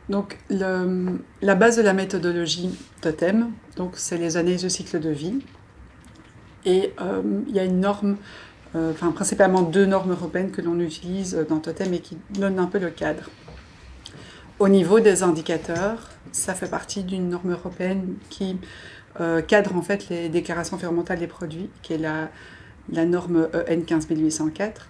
Donc, la base de la méthodologie Totem, c'est les analyses de cycle de vie. Et il y a une norme, principalement 2 normes européennes que l'on utilise dans Totem et qui donnent un peu le cadre. Au niveau des indicateurs, ça fait partie d'une norme européenne qui cadre en fait les déclarations environnementales des produits, qui est la norme EN 15804,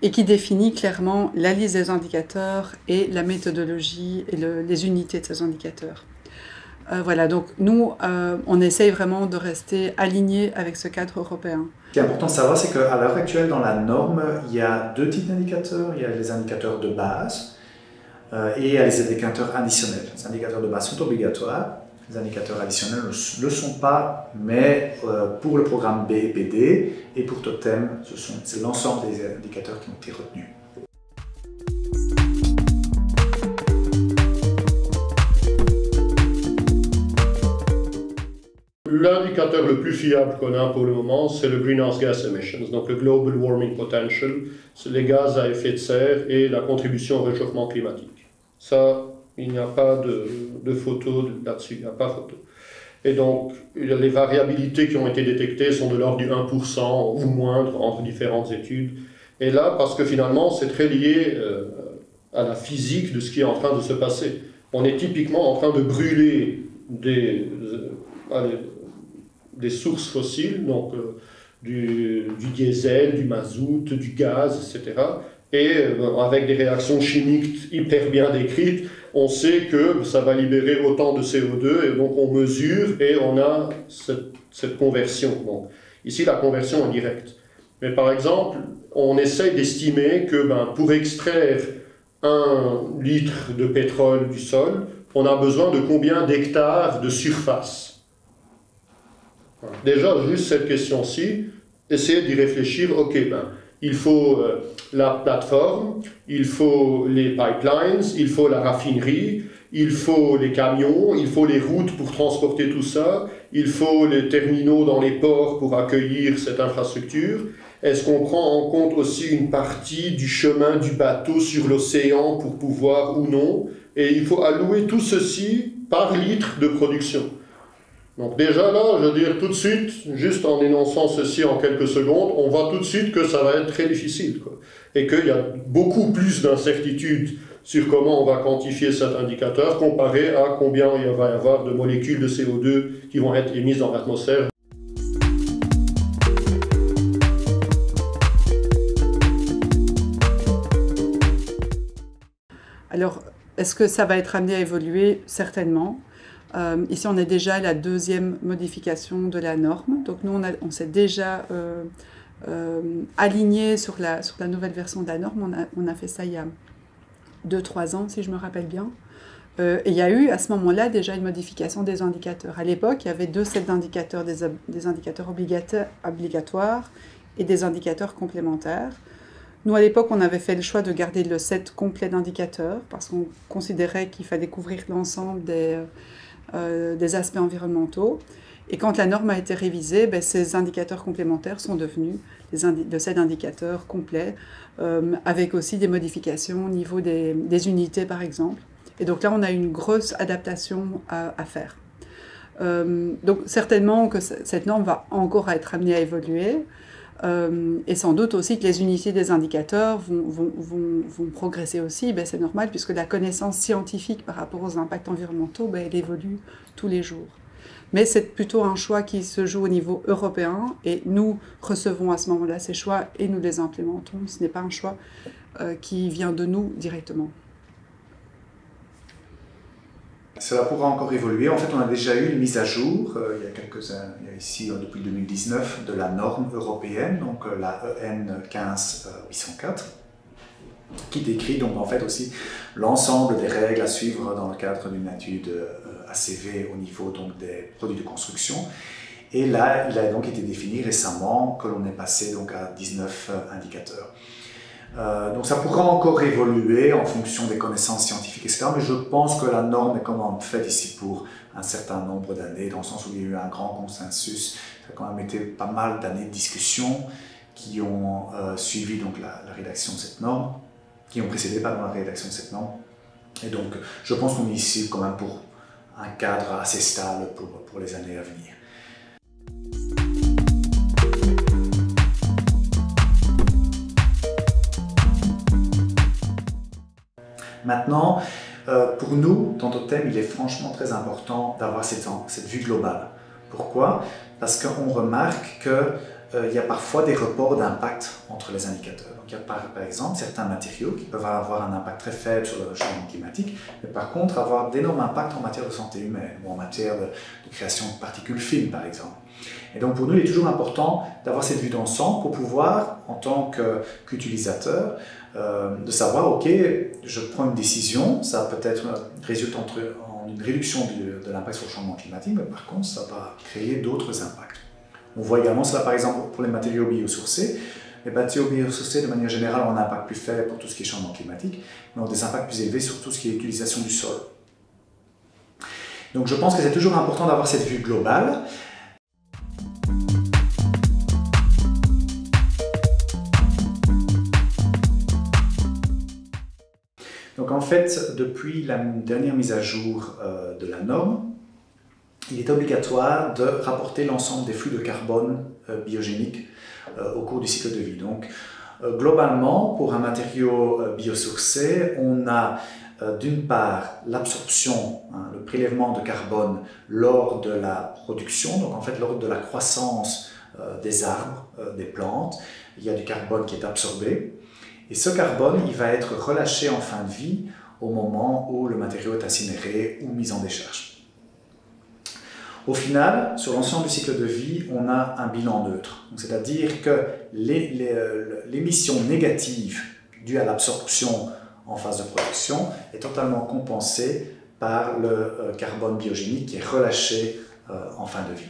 et qui définit clairement la liste des indicateurs et la méthodologie et les unités de ces indicateurs. Voilà, donc nous, on essaye vraiment de rester alignés avec ce cadre européen. Ce qui est important de savoir, c'est qu'à l'heure actuelle, dans la norme, il y a 2 types d'indicateurs. Il y a les indicateurs de base et il y a les indicateurs additionnels. Les indicateurs de base sont obligatoires. Les indicateurs additionnels ne le sont pas, mais pour le programme B et PD et pour Totem, c'est l'ensemble des indicateurs qui ont été retenus. L'indicateur le plus fiable qu'on a pour le moment, c'est le Greenhouse Gas Emissions, donc le Global Warming Potential, c'est les gaz à effet de serre et la contribution au réchauffement climatique. Ça, il n'y a pas de photo là-dessus, il n'y a pas photo. Et donc, les variabilités qui ont été détectées sont de l'ordre du 1% ou moindre entre différentes études. Et là, parce que finalement, c'est très lié à la physique de ce qui est en train de se passer. On est typiquement en train de brûler des sources fossiles, donc du diesel, du mazout, du gaz, etc. Et avec des réactions chimiques hyper bien décrites, on sait que ça va libérer autant de CO2, et donc on mesure et on a cette conversion. Donc, ici, la conversion est directe. Mais par exemple, on essaye d'estimer que pour extraire 1 litre de pétrole du sol, on a besoin de combien d'hectares de surface. Déjà, juste cette question-ci, essayez d'y réfléchir. Ok, il faut la plateforme, il faut les pipelines, il faut la raffinerie, il faut les camions, il faut les routes pour transporter tout ça, il faut les terminaux dans les ports pour accueillir cette infrastructure. Est-ce qu'on prend en compte aussi une partie du chemin du bateau sur l'océan pour pouvoir ou non? Et il faut allouer tout ceci par litre de production. Donc déjà là, je veux dire tout de suite, juste en énonçant ceci en quelques secondes, on voit tout de suite que ça va être très difficile, quoi. Et qu'il y a beaucoup plus d'incertitudes sur comment on va quantifier cet indicateur comparé à combien il va y avoir de molécules de CO2 qui vont être émises dans l'atmosphère. Alors, est-ce que ça va être amené à évoluer? Certainement. Ici, on est déjà à la 2e modification de la norme. Donc nous, on s'est déjà aligné sur la nouvelle version de la norme. On a fait ça il y a 2-3 ans, si je me rappelle bien. Et il y a eu à ce moment-là déjà une modification des indicateurs. À l'époque, il y avait 2 sets d'indicateurs, des indicateurs obligatoires et des indicateurs complémentaires. Nous, à l'époque, on avait fait le choix de garder le set complet d'indicateurs parce qu'on considérait qu'il fallait couvrir l'ensemble des aspects environnementaux. Et quand la norme a été révisée, ces indicateurs complémentaires sont devenus le set d'indicateurs complets, avec aussi des modifications au niveau des unités, par exemple. Et donc là, on a une grosse adaptation à faire. Donc certainement que cette norme va encore être amenée à évoluer. Et sans doute aussi que les unités des indicateurs vont progresser aussi. C'est normal puisque la connaissance scientifique par rapport aux impacts environnementaux, elle évolue tous les jours. Mais c'est plutôt un choix qui se joue au niveau européen et nous recevons à ce moment-là ces choix et nous les implémentons. Ce n'est pas un choix qui vient de nous directement. Cela pourra encore évoluer. En fait, on a déjà eu une mise à jour, il y a ici depuis 2019, de la norme européenne, donc la EN 15804, qui décrit donc en fait aussi l'ensemble des règles à suivre dans le cadre d'une étude ACV au niveau donc des produits de construction. Et là, il a donc été défini récemment que l'on est passé donc à 19 indicateurs. Donc ça pourra encore évoluer en fonction des connaissances scientifiques, etc. Mais je pense que la norme est quand même faite ici pour un certain nombre d'années, dans le sens où il y a eu un grand consensus. Ça a quand même été pas mal d'années de discussion qui ont suivi donc la rédaction de cette norme, qui ont précédé la rédaction de cette norme. Et donc, je pense qu'on est ici quand même pour un cadre assez stable pour les années à venir. Maintenant, pour nous, dans Totem, il est franchement très important d'avoir cette vue globale. Pourquoi? Parce qu'on remarque qu'il y a parfois des reports d'impact entre les indicateurs. Donc, il y a par exemple certains matériaux qui peuvent avoir un impact très faible sur le changement climatique, mais par contre avoir d'énormes impacts en matière de santé humaine ou en matière de création de particules fines, par exemple. Et donc pour nous, il est toujours important d'avoir cette vue d'ensemble pour pouvoir, en tant qu'utilisateur, de savoir, ok, je prends une décision, ça peut-être résulte en une réduction de l'impact sur le changement climatique, mais par contre, ça va créer d'autres impacts. On voit également cela, par exemple, pour les matériaux biosourcés. Les matériaux biosourcés, de manière générale, ont un impact plus faible pour tout ce qui est changement climatique, mais ont des impacts plus élevés sur tout ce qui est utilisation du sol. Donc je pense que c'est toujours important d'avoir cette vue globale. Donc en fait, depuis la dernière mise à jour de la norme, il est obligatoire de rapporter l'ensemble des flux de carbone biogéniques au cours du cycle de vie. Donc globalement, pour un matériau biosourcé, on a d'une part l'absorption, le prélèvement de carbone lors de la production, donc en fait lors de la croissance des arbres, des plantes, il y a du carbone qui est absorbé. Et ce carbone, il va être relâché en fin de vie au moment où le matériau est incinéré ou mis en décharge. Au final, sur l'ensemble du cycle de vie, on a un bilan neutre. C'est-à-dire que l'émission négative due à l'absorption en phase de production est totalement compensée par le carbone biogénique qui est relâché en fin de vie.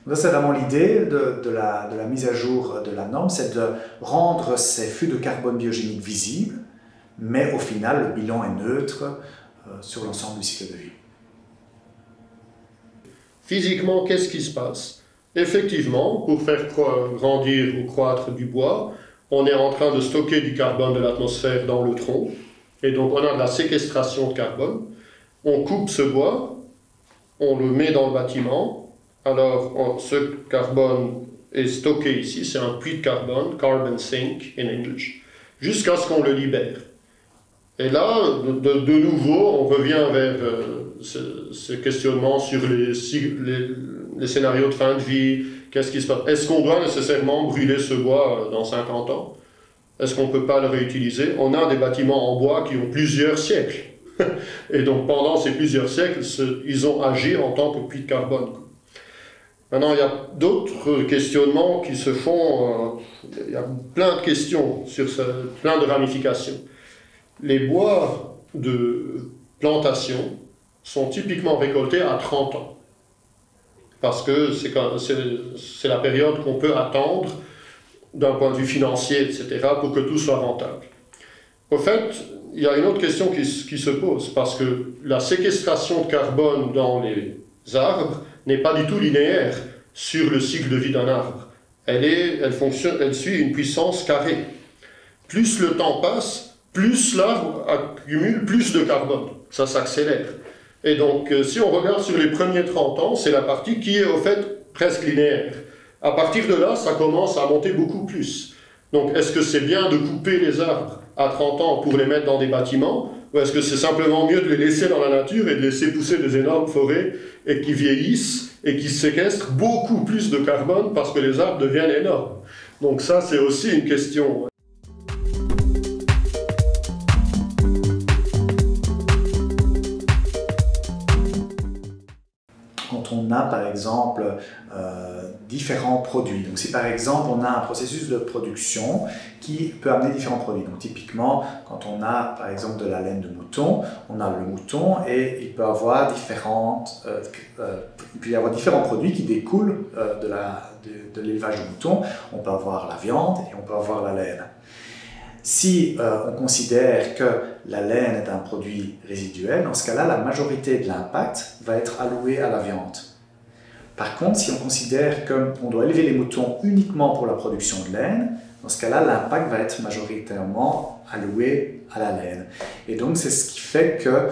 Donc c'est vraiment l'idée de la mise à jour de la norme, c'est de rendre ces flux de carbone biogénique visibles, mais au final, le bilan est neutre sur l'ensemble du cycle de vie. Physiquement, qu'est-ce qui se passe? Effectivement, pour faire grandir ou croître du bois, on est en train de stocker du carbone de l'atmosphère dans le tronc, et donc on a de la séquestration de carbone. On coupe ce bois, on le met dans le bâtiment. Alors, ce carbone est stocké ici, c'est un puits de carbone, carbon sink in English, jusqu'à ce qu'on le libère. Et là, de nouveau, on revient vers ce questionnement sur les scénarios de fin de vie. Qu'est-ce qui se passe? Est-ce qu'on doit nécessairement brûler ce bois dans 50 ans? Est-ce qu'on ne peut pas le réutiliser? On a des bâtiments en bois qui ont plusieurs siècles. Et donc, pendant ces plusieurs siècles, ils ont agi en tant que puits de carbone. Maintenant, il y a d'autres questionnements qui se font, il y a plein de questions, plein de ramifications. Les bois de plantation sont typiquement récoltés à 30 ans, parce que c'est la période qu'on peut attendre d'un point de vue financier, etc., pour que tout soit rentable. Au fait, il y a une autre question qui se pose, parce que la séquestration de carbone dans les arbres n'est pas du tout linéaire sur le cycle de vie d'un arbre. Elle suit une puissance carrée. Plus le temps passe, plus l'arbre accumule plus de carbone. Ça s'accélère. Et donc, si on regarde sur les premiers 30 ans, c'est la partie qui est au fait presque linéaire. À partir de là, ça commence à monter beaucoup plus. Donc, est-ce que c'est bien de couper les arbres à 30 ans pour les mettre dans des bâtiments? Ou est-ce que c'est simplement mieux de les laisser dans la nature et de laisser pousser des énormes forêts et qui vieillissent et qui séquestrent beaucoup plus de carbone parce que les arbres deviennent énormes? Donc ça, c'est aussi une question. Quand on a par exemple différents produits, donc si par exemple on a un processus de production qui peut amener différents produits, donc typiquement quand on a par exemple de la laine de mouton, on a le mouton et il peut y avoir différents produits qui découlent de l'élevage de mouton. On peut avoir la viande et on peut avoir la laine. Si on considère que la laine est un produit résiduel, dans ce cas-là, la majorité de l'impact va être allouée à la viande. Par contre, si on considère qu'on doit élever les moutons uniquement pour la production de laine, Dans ce cas-là, l'impact va être majoritairement alloué à la laine. Et donc, c'est ce qui fait que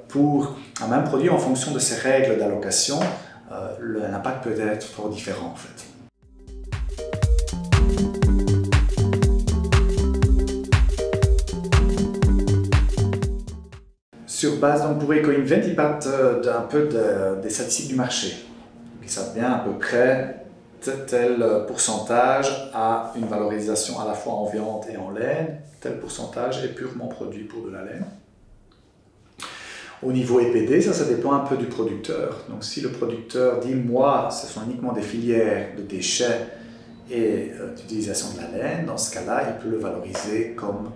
pour un même produit, en fonction de ces règles d'allocation, l'impact peut être fort différent en fait. Sur base, donc pour EcoInvent, ils partent d'un peu des statistiques du marché. Ils savent bien à peu près tel pourcentage a une valorisation à la fois en viande et en laine, tel pourcentage est purement produit pour de la laine. Au niveau EPD, ça dépend un peu du producteur. Donc si le producteur dit « moi, ce sont uniquement des filières de déchets et d'utilisation de la laine », dans ce cas-là, il peut le valoriser comme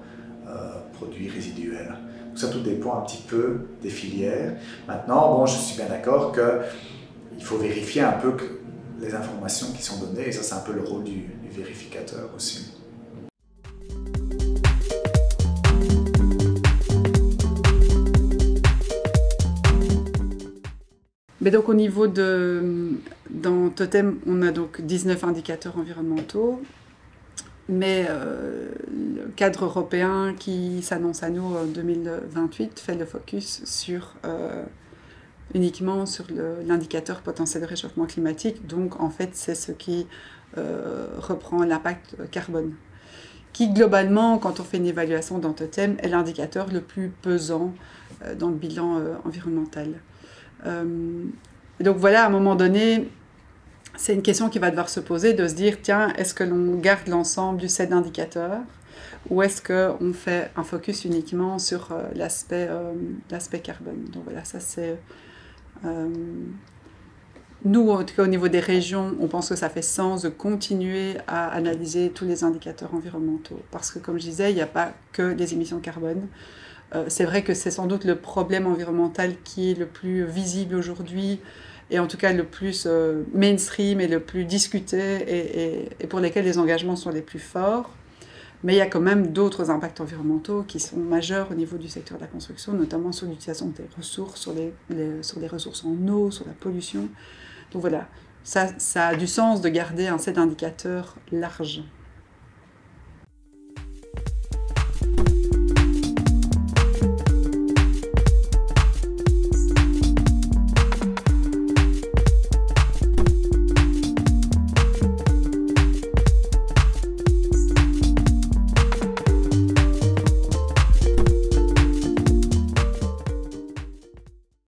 produit résiduel. Donc ça tout dépend un petit peu des filières. Maintenant, bon, je suis bien d'accord qu'il faut vérifier un peu que les informations qui sont données, et ça c'est un peu le rôle du vérificateur aussi. Mais donc au niveau dans Totem, on a donc 19 indicateurs environnementaux, mais le cadre européen qui s'annonce à nous en 2028 fait le focus uniquement sur l'indicateur potentiel de réchauffement climatique. Donc en fait c'est ce qui reprend l'impact carbone, qui globalement, quand on fait une évaluation dans Totem, est l'indicateur le plus pesant dans le bilan environnemental. Donc voilà, à un moment donné, c'est une question qui va devoir se poser, de se dire, tiens, est-ce que l'on garde l'ensemble du set d'indicateurs ou est-ce qu'on fait un focus uniquement sur l'aspect carbone? Donc voilà, ça c'est... nous, en tout cas au niveau des régions, on pense que ça fait sens de continuer à analyser tous les indicateurs environnementaux parce que, comme je disais, il n'y a pas que les émissions de carbone. C'est vrai que c'est sans doute le problème environnemental qui est le plus visible aujourd'hui et en tout cas le plus mainstream et le plus discuté et pour lesquels les engagements sont les plus forts. Mais il y a quand même d'autres impacts environnementaux qui sont majeurs au niveau du secteur de la construction, notamment sur l'utilisation des ressources, sur les ressources en eau, sur la pollution. Donc voilà, ça a du sens de garder un set d'indicateurs large.